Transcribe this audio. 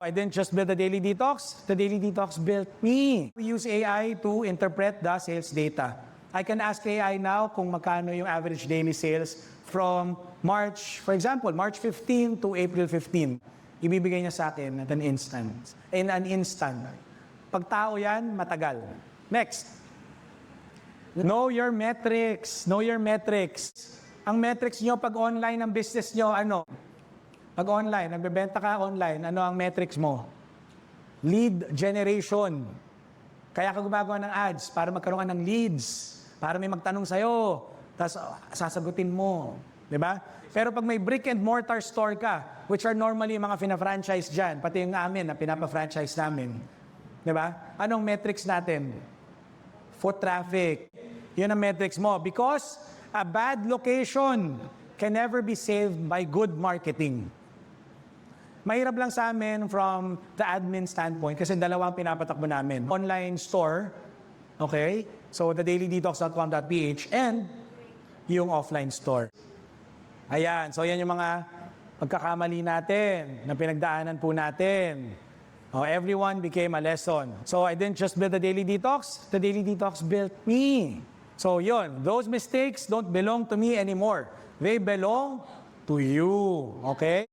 I didn't just build the Daily Detox. The Daily Detox built me. We use AI to interpret the sales data. I can ask AI now kung magkano yung average daily sales from March, for example, March 15 to April 15. Ibibigay niya sa akin at an instant. In an instant. Pag tao yan, matagal. Next. Know your metrics. Know your metrics. Ang metrics nyo pag online ang business nyo, ano? Pag online, nagbebenta ka online, ano ang metrics mo? Lead generation. Kaya ka gumagawa ng ads para magkaroon ka ng leads, para may magtanong sa'yo, tapos sasagutin mo. Diba? Pero pag may brick and mortar store ka, which are normally mga fina-franchise dyan, pati yung amin na pinapa-franchise namin. Diba? Anong metrics natin? Foot traffic. Yun ang metrics mo. Because a bad location can never be saved by good marketing. Mahirap lang sa amin from the admin standpoint kasi dalawang pinapatakbo namin. Online store, okay? So, thedailydetox.com.ph and yung offline store. Ayan, so yan yung mga pagkakamali natin na pinagdaanan po natin. Oh, everyone became a lesson. So, I didn't just build the Daily Detox built me. So, yun, those mistakes don't belong to me anymore. They belong to you, okay?